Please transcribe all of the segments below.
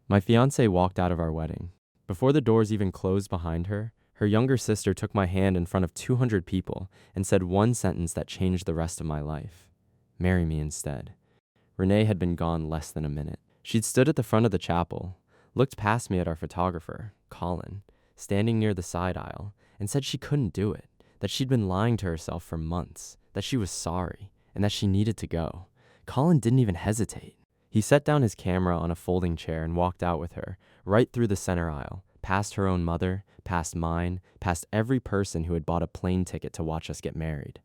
My fiancée walked out of our wedding. Before the doors even closed behind her, her younger sister took my hand in front of 200 people and said one sentence that changed the rest of my life. Marry me instead. Renee had been gone less than a minute. She'd stood at the front of the chapel, looked past me at our photographer, Colin, standing near the side aisle, and said she couldn't do it, that she'd been lying to herself for months, that she was sorry, and that she needed to go. Colin didn't even hesitate. He set down his camera on a folding chair and walked out with her, right through the center aisle, past her own mother, past mine, past every person who had bought a plane ticket to watch us get married.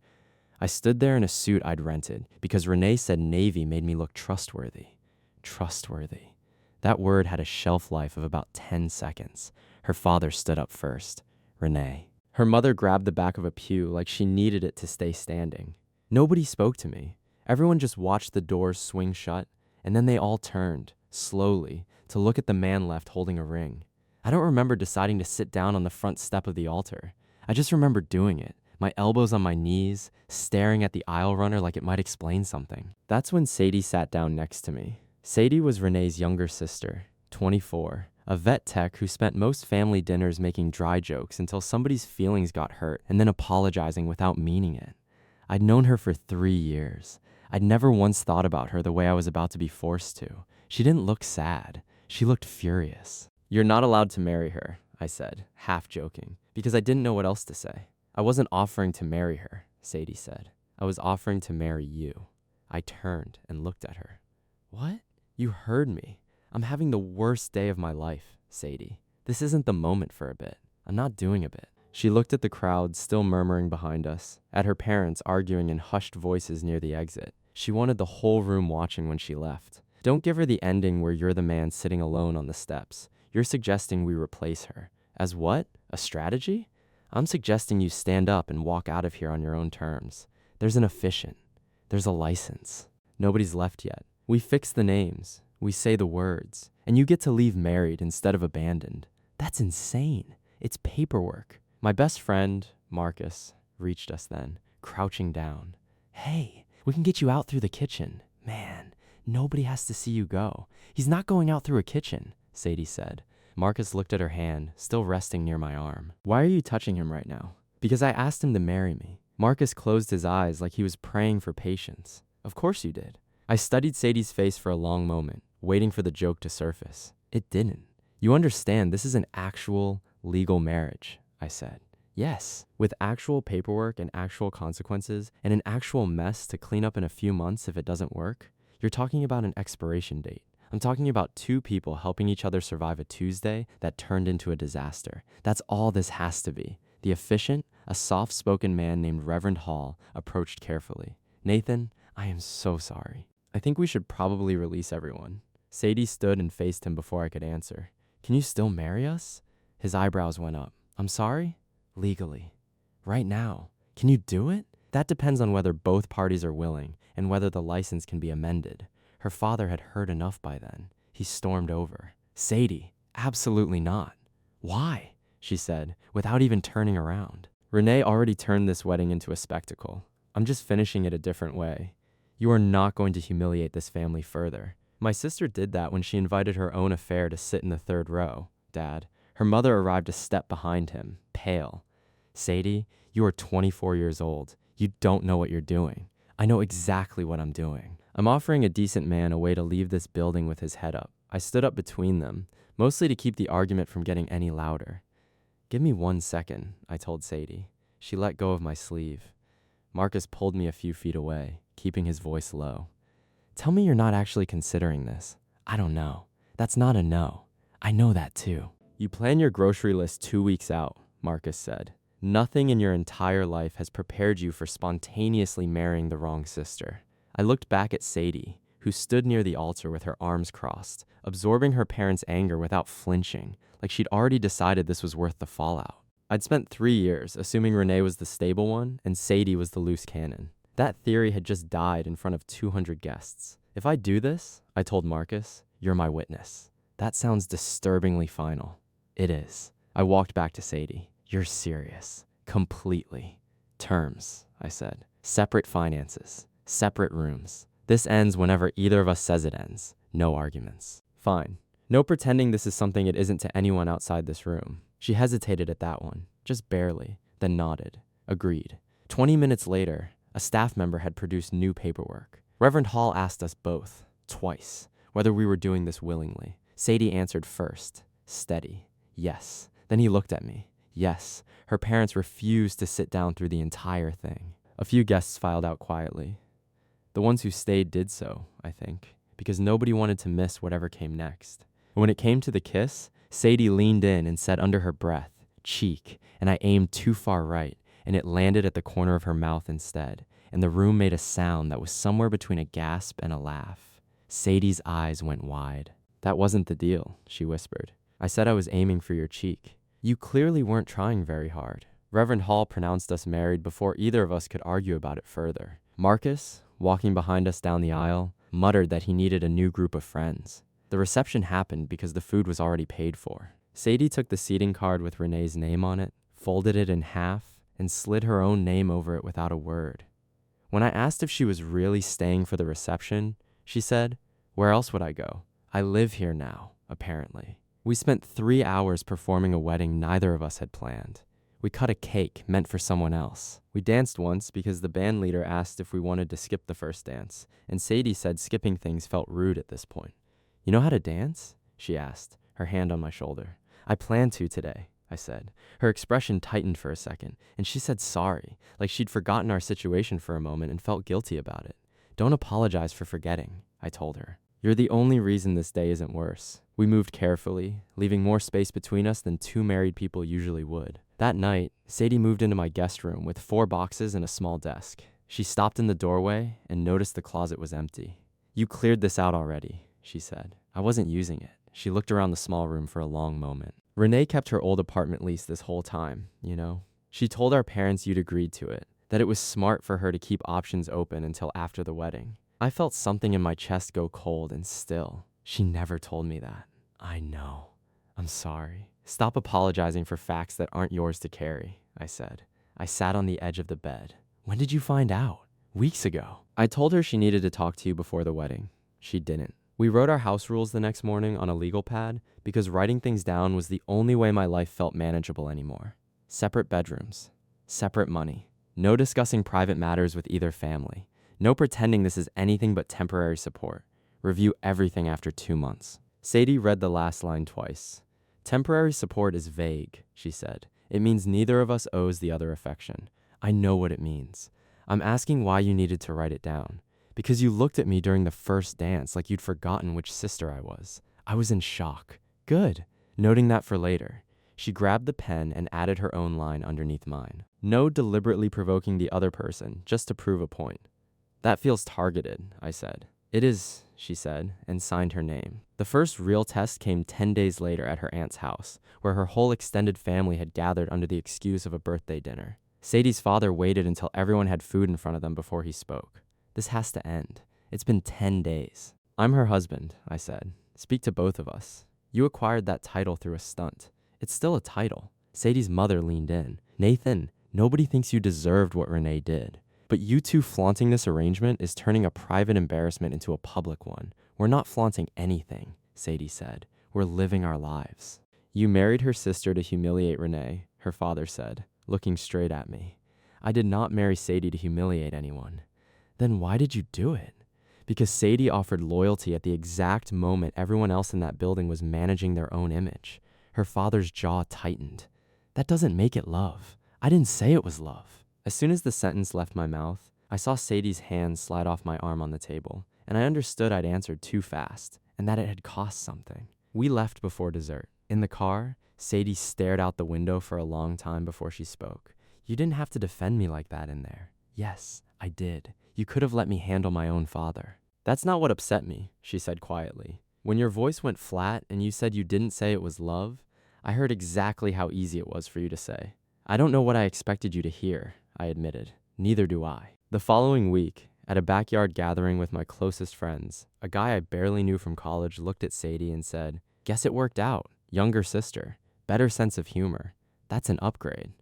I stood there in a suit I'd rented because Renee said navy made me look trustworthy. Trustworthy. That word had a shelf life of about 10 seconds. Her father stood up first. Renee. Her mother grabbed the back of a pew like she needed it to stay standing. Nobody spoke to me. Everyone just watched the doors swing shut, and then they all turned, slowly, to look at the man left holding a ring. I don't remember deciding to sit down on the front step of the altar. I just remember doing it, my elbows on my knees, staring at the aisle runner like it might explain something. That's when Sadie sat down next to me. Sadie was Renee's younger sister, 24, a vet tech who spent most family dinners making dry jokes until somebody's feelings got hurt and then apologizing without meaning it. I'd known her for 3 years. I'd never once thought about her the way I was about to be forced to. She didn't look sad. She looked furious. "You're not allowed to marry her," I said, half joking, because I didn't know what else to say. "I wasn't offering to marry her," Sadie said. "I was offering to marry you." I turned and looked at her. "What? You heard me. I'm having the worst day of my life, Sadie. This isn't the moment for a bit. I'm not doing a bit." She looked at the crowd still murmuring behind us, at her parents arguing in hushed voices near the exit. She wanted the whole room watching when she left. Don't give her the ending where you're the man sitting alone on the steps. You're suggesting we replace her. As what? A strategy? I'm suggesting you stand up and walk out of here on your own terms. There's an officiant. There's a license. Nobody's left yet. We fix the names. We say the words. And you get to leave married instead of abandoned. That's insane. It's paperwork. My best friend, Marcus, reached us then, crouching down. "Hey, we can get you out through the kitchen." "Man, nobody has to see you go." "He's not going out through a kitchen," Sadie said. Marcus looked at her hand, still resting near my arm. "Why are you touching him right now?" "Because I asked him to marry me." Marcus closed his eyes like he was praying for patience. "Of course you did." I studied Sadie's face for a long moment, waiting for the joke to surface. It didn't. "You understand this is an actual, legal marriage," I said. "Yes, with actual paperwork and actual consequences and an actual mess to clean up in a few months if it doesn't work. You're talking about an expiration date. I'm talking about two people helping each other survive a Tuesday that turned into a disaster. That's all this has to be." The officiant, a soft-spoken man named Reverend Hall, approached carefully. "Nathan, I am so sorry. I think we should probably release everyone." Sadie stood and faced him before I could answer. "Can you still marry us?" His eyebrows went up. "I'm sorry?" "Legally. Right now. Can you do it?" "That depends on whether both parties are willing and whether the license can be amended." Her father had heard enough by then. He stormed over. "Sadie, absolutely not." "Why?" she said, without even turning around. "Renee already turned this wedding into a spectacle. I'm just finishing it a different way. You are not going to humiliate this family further. My sister did that when she invited her own affair to sit in the third row, Dad. Her mother arrived a step behind him, pale. Sadie, you are 24 years old. You don't know what you're doing. I know exactly what I'm doing. I'm offering a decent man a way to leave this building with his head up." I stood up between them, mostly to keep the argument from getting any louder. "Give me 1 second, I told Sadie. She let go of my sleeve. Marcus pulled me a few feet away, keeping his voice low. "Tell me you're not actually considering this." "I don't know. That's not a no. I know that too." "You plan your grocery list 2 weeks out," Marcus said. "Nothing in your entire life has prepared you for spontaneously marrying the wrong sister." I looked back at Sadie, who stood near the altar with her arms crossed, absorbing her parents' anger without flinching, like she'd already decided this was worth the fallout. I'd spent 3 years assuming Renee was the stable one and Sadie was the loose cannon. That theory had just died in front of 200 guests. "If I do this," I told Marcus, "you're my witness." That sounds disturbingly final. It is. I walked back to Sadie. "You're serious. Completely." "Terms," I said. "Separate finances. Separate rooms. This ends whenever either of us says it ends. No arguments." "Fine. No pretending this is something it isn't to anyone outside this room. She hesitated at that one, just barely, then nodded. Agreed. 20 minutes later, a staff member had produced new paperwork. Reverend Hall asked us both, twice, whether we were doing this willingly. Sadie answered first, steady, yes. Then he looked at me. Yes, her parents refused to sit down through the entire thing. A few guests filed out quietly. The ones who stayed did so, I think, because nobody wanted to miss whatever came next. When it came to the kiss, Sadie leaned in and said under her breath, cheek, and I aimed too far right, and it landed at the corner of her mouth instead, and the room made a sound that was somewhere between a gasp and a laugh. Sadie's eyes went wide. That wasn't the deal, she whispered. I said I was aiming for your cheek. You clearly weren't trying very hard. Reverend Hall pronounced us married before either of us could argue about it further. Marcus, walking behind us down the aisle, muttered that he needed a new group of friends. The reception happened because the food was already paid for. Sadie took the seating card with Renee's name on it, folded it in half, and slid her own name over it without a word. When I asked if she was really staying for the reception, she said, "Where else would I go? I live here now, apparently." We spent 3 hours performing a wedding neither of us had planned. We cut a cake meant for someone else. We danced once because the band leader asked if we wanted to skip the first dance, and Sadie said skipping things felt rude at this point. You know how to dance? She asked, her hand on my shoulder. I plan to today, I said. Her expression tightened for a second, and she said sorry, like she'd forgotten our situation for a moment and felt guilty about it. Don't apologize for forgetting, I told her. You're the only reason this day isn't worse. We moved carefully, leaving more space between us than two married people usually would. That night, Sadie moved into my guest room with 4 boxes and a small desk. She stopped in the doorway and noticed the closet was empty. You cleared this out already, she said. I wasn't using it. She looked around the small room for a long moment. Renee kept her old apartment lease this whole time, you know? She told our parents you'd agreed to it, that it was smart for her to keep options open until after the wedding. I felt something in my chest go cold and still. She never told me that. I know. I'm sorry. Stop apologizing for facts that aren't yours to carry, I said. I sat on the edge of the bed. When did you find out? Weeks ago. I told her she needed to talk to you before the wedding. She didn't. We wrote our house rules the next morning on a legal pad because writing things down was the only way my life felt manageable anymore. Separate bedrooms. Separate money. No discussing private matters with either family. No pretending this is anything but temporary support. Review everything after 2 months. Sadie read the last line twice. Temporary support is vague, she said. It means neither of us owes the other affection. I know what it means. I'm asking why you needed to write it down. Because you looked at me during the first dance like you'd forgotten which sister I was. I was in shock. Good. Noting that for later. She grabbed the pen and added her own line underneath mine. No deliberately provoking the other person, just to prove a point. That feels targeted, I said. It is, she said, and signed her name. The first real test came 10 days later at her aunt's house, where her whole extended family had gathered under the excuse of a birthday dinner. Sadie's father waited until everyone had food in front of them before he spoke. This has to end. It's been 10 days. I'm her husband, I said. Speak to both of us. You acquired that title through a stunt. It's still a title. Sadie's mother leaned in. Nathan, nobody thinks you deserved what Renee did. But you two flaunting this arrangement is turning a private embarrassment into a public one. We're not flaunting anything, Sadie said. We're living our lives. You married her sister to humiliate Renee, her father said, looking straight at me. I did not marry Sadie to humiliate anyone. Then why did you do it? Because Sadie offered loyalty at the exact moment everyone else in that building was managing their own image. Her father's jaw tightened. That doesn't make it love. I didn't say it was love. As soon as the sentence left my mouth, I saw Sadie's hand slide off my arm on the table, and I understood I'd answered too fast, and that it had cost something. We left before dessert. In the car, Sadie stared out the window for a long time before she spoke. You didn't have to defend me like that in there. Yes, I did. You could have let me handle my own father. That's not what upset me, she said quietly. When your voice went flat and you said you didn't say it was love, I heard exactly how easy it was for you to say. I don't know what I expected you to hear, I admitted. Neither do I. The following week, at a backyard gathering with my closest friends, a guy I barely knew from college looked at Sadie and said, "Guess it worked out. Younger sister. Better sense of humor. That's an upgrade."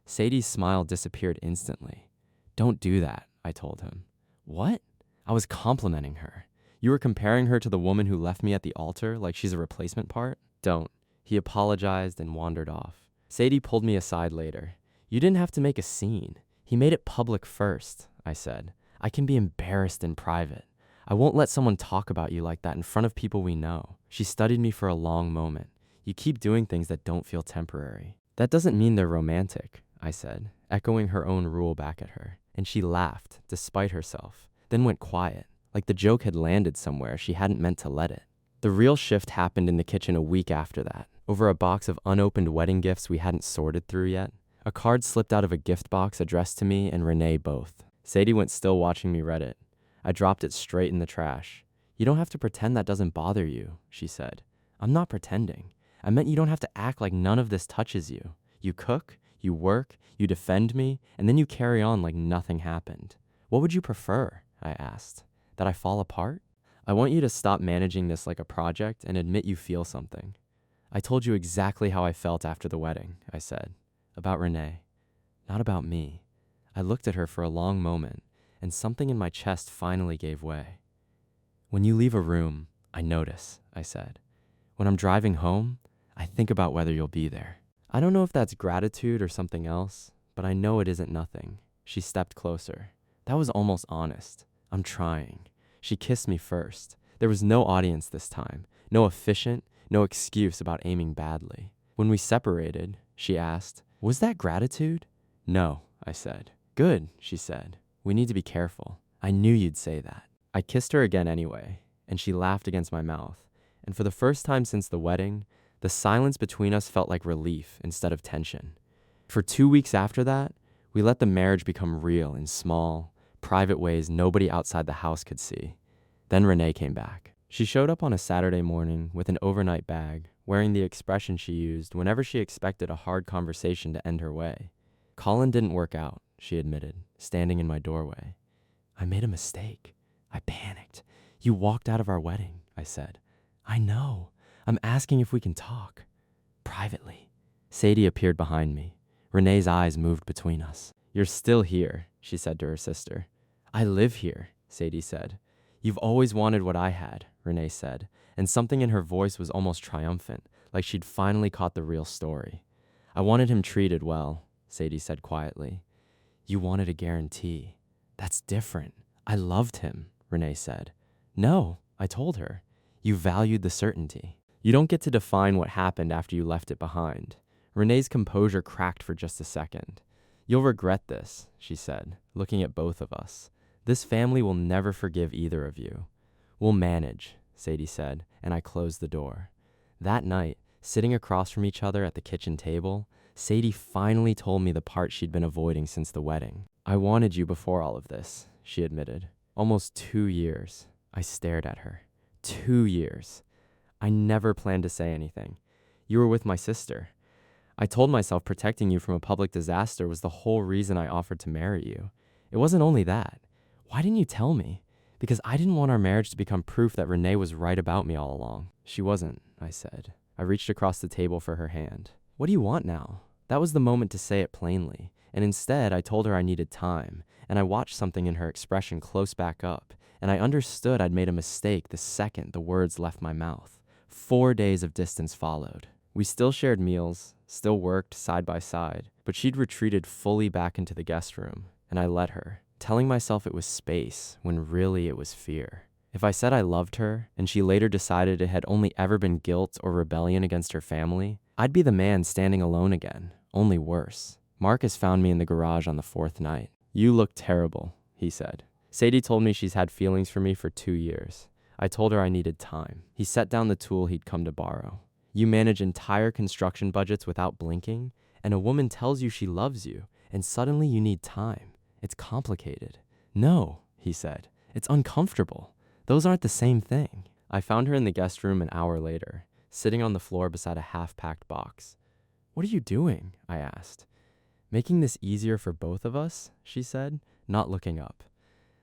Sadie's smile disappeared instantly. "Don't do that," I told him. "What?" I was complimenting her. You were comparing her to the woman who left me at the altar like she's a replacement part? Don't. He apologized and wandered off. Sadie pulled me aside later. You didn't have to make a scene. He made it public first, I said. I can be embarrassed in private. I won't let someone talk about you like that in front of people we know. She studied me for a long moment. You keep doing things that don't feel temporary. That doesn't mean they're romantic, I said, echoing her own rule back at her. And she laughed, despite herself, then went quiet, like the joke had landed somewhere she hadn't meant to let it. The real shift happened in the kitchen a week after that, over a box of unopened wedding gifts we hadn't sorted through yet. A card slipped out of a gift box addressed to me and Renee both. Sadie went still watching me read it. I dropped it straight in the trash. You don't have to pretend that doesn't bother you, she said. I'm not pretending. I meant you don't have to act like none of this touches you. You cook, you work, you defend me, and then you carry on like nothing happened. What would you prefer? I asked. That I fall apart? I want you to stop managing this like a project and admit you feel something. I told you exactly how I felt after the wedding, I said. About Renee. Not about me. I looked at her for a long moment, and something in my chest finally gave way. When you leave a room, I notice, I said. When I'm driving home, I think about whether you'll be there. I don't know if that's gratitude or something else, but I know it isn't nothing. She stepped closer. That was almost honest. I'm trying. She kissed me first. There was no audience this time, no efficient, no excuse about aiming badly. When we separated, she asked, was that gratitude? No, I said. Good, she said. We need to be careful. I knew you'd say that. I kissed her again anyway, and she laughed against my mouth. And for the first time since the wedding, the silence between us felt like relief instead of tension. For 2 weeks after that, we let the marriage become real in small, private ways nobody outside the house could see. Then Renee came back. She showed up on a Saturday morning with an overnight bag, wearing the expression she used whenever she expected a hard conversation to end her way. Colin didn't work out, she admitted, standing in my doorway. I made a mistake. I panicked. You walked out of our wedding, I said. I know. I'm asking if we can talk. Privately. Sadie appeared behind me. Renee's eyes moved between us. You're still here, she said to her sister. I live here, Sadie said. You've always wanted what I had, Renee said, and something in her voice was almost triumphant, like she'd finally caught the real story. I wanted him treated well, Sadie said quietly. You wanted a guarantee. That's different. I loved him, Renee said. No, I told her. You valued the certainty. You don't get to define what happened after you left it behind. Renee's composure cracked for just a second. You'll regret this, she said, looking at both of us. This family will never forgive either of you. We'll manage, Sadie said, and I closed the door. That night, sitting across from each other at the kitchen table, Sadie finally told me the part she'd been avoiding since the wedding. I wanted you before all of this, she admitted. Almost 2 years. I stared at her. 2 years. I never planned to say anything. You were with my sister. I told myself protecting you from a public disaster was the whole reason I offered to marry you. It wasn't only that. Why didn't you tell me? Because I didn't want our marriage to become proof that Renee was right about me all along. She wasn't, I said. I reached across the table for her hand. What do you want now? That was the moment to say it plainly, and instead I told her I needed time, and I watched something in her expression close back up, and I understood I'd made a mistake the second the words left my mouth. 4 days of distance followed. We still shared meals, still worked side by side, but she'd retreated fully back into the guest room, and I let her, telling myself it was space when really it was fear. If I said I loved her, and she later decided it had only ever been guilt or rebellion against her family, I'd be the man standing alone again, only worse. Marcus found me in the garage on the 4th night. You look terrible, he said. Sadie told me she's had feelings for me for 2 years. I told her I needed time. He set down the tool he'd come to borrow. You manage entire construction budgets without blinking, and a woman tells you she loves you, and suddenly you need time. It's complicated. No, he said. It's uncomfortable. Those aren't the same thing. I found her in the guest room an hour later, sitting on the floor beside a half-packed box. What are you doing? I asked. Making this easier for both of us, she said, not looking up.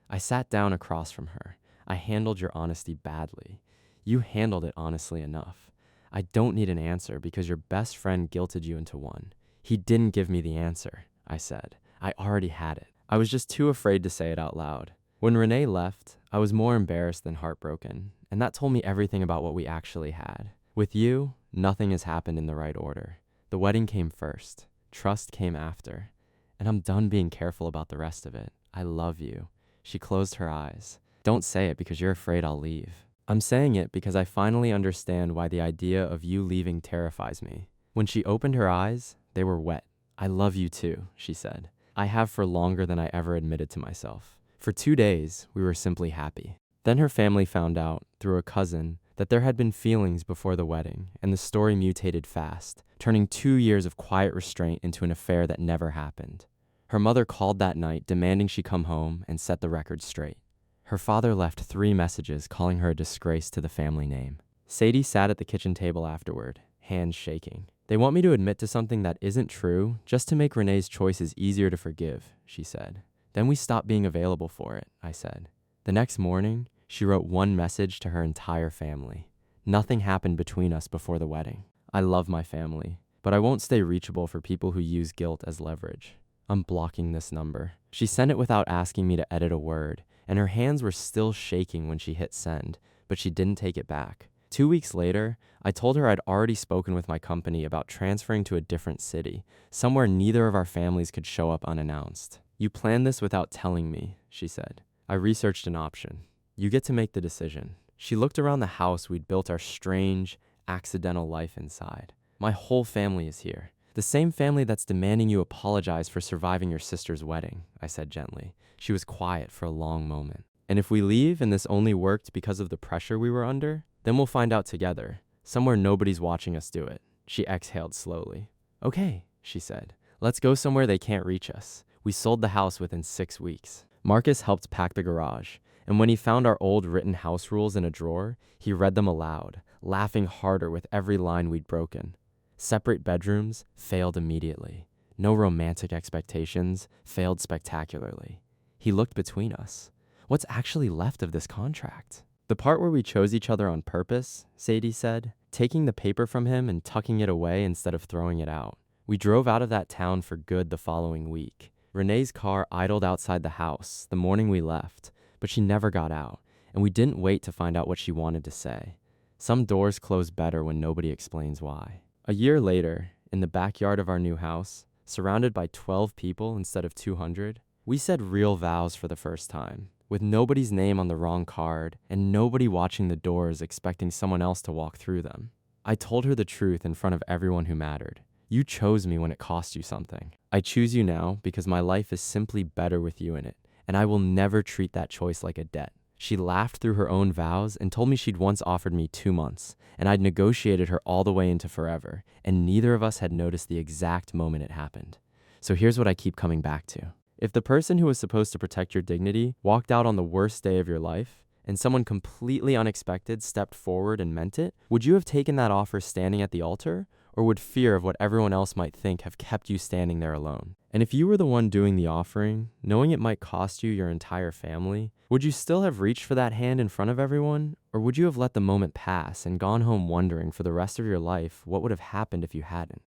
I sat down across from her. I handled your honesty badly. You handled it honestly enough. I don't need an answer because your best friend guilted you into one. He didn't give me the answer, I said. I already had it. I was just too afraid to say it out loud. When Renee left, I was more embarrassed than heartbroken, and that told me everything about what we actually had. With you, nothing has happened in the right order. The wedding came first, trust came after, and I'm done being careful about the rest of it. I love you. She closed her eyes. Don't say it because you're afraid I'll leave. I'm saying it because I finally understand why the idea of you leaving terrifies me. When she opened her eyes, they were wet. I love you too, she said. I have for longer than I ever admitted to myself. For 2 days, we were simply happy. Then her family found out, through a cousin, that there had been feelings before the wedding, and the story mutated fast, turning 2 years of quiet restraint into an affair that never happened. Her mother called that night, demanding she come home and set the record straight. Her father left 3 messages calling her a disgrace to the family name. Sadie sat at the kitchen table afterward, hands shaking. They want me to admit to something that isn't true just to make Renee's choices easier to forgive, she said. Then we stopped being available for it, I said. The next morning, she wrote 1 message to her entire family. Nothing happened between us before the wedding. I love my family, but I won't stay reachable for people who use guilt as leverage. I'm blocking this number. She sent it without asking me to edit a word, and her hands were still shaking when she hit send, but she didn't take it back. 2 weeks later, I told her I'd already spoken with my company about transferring to a different city, somewhere neither of our families could show up unannounced. You planned this without telling me, she said. I researched an option. You get to make the decision. She looked around the house we'd built our strange, accidental life inside. My whole family is here. The same family that's demanding you apologize for surviving your sister's wedding, I said gently. She was quiet for a long moment. And if we leave and this only worked because of the pressure we were under, then we'll find out together, somewhere nobody's watching us do it. She exhaled slowly. Okay, she said. Let's go somewhere they can't reach us. We sold the house within 6 weeks. Marcus helped pack the garage, and when he found our old written house rules in a drawer, he read them aloud, laughing harder with every line we'd broken. Separate bedrooms failed immediately. No romantic expectations failed spectacularly. He looked between us. What's actually left of this contract? The part where we chose each other on purpose, Sadie said, taking the paper from him and tucking it away instead of throwing it out. We drove out of that town for good the following week. Renee's car idled outside the house the morning we left, but she never got out, and we didn't wait to find out what she wanted to say. Some doors close better when nobody explains why. A year later, in the backyard of our new house, surrounded by 12 people instead of 200, we said real vows for the first time, with nobody's name on the wrong card and nobody watching the doors expecting someone else to walk through them. I told her the truth in front of everyone who mattered. You chose me when it cost you something. I choose you now because my life is simply better with you in it, and I will never treat that choice like a debt. She laughed through her own vows and told me she'd once offered me 2 months, and I'd negotiated her all the way into forever, and neither of us had noticed the exact moment it happened. So here's what I keep coming back to. If the person who was supposed to protect your dignity walked out on the worst day of your life, and someone completely unexpected stepped forward and meant it, would you have taken that offer standing at the altar? Or would fear of what everyone else might think have kept you standing there alone? And if you were the one doing the offering, knowing it might cost you your entire family, would you still have reached for that hand in front of everyone? Or would you have let the moment pass and gone home wondering for the rest of your life what would have happened if you hadn't?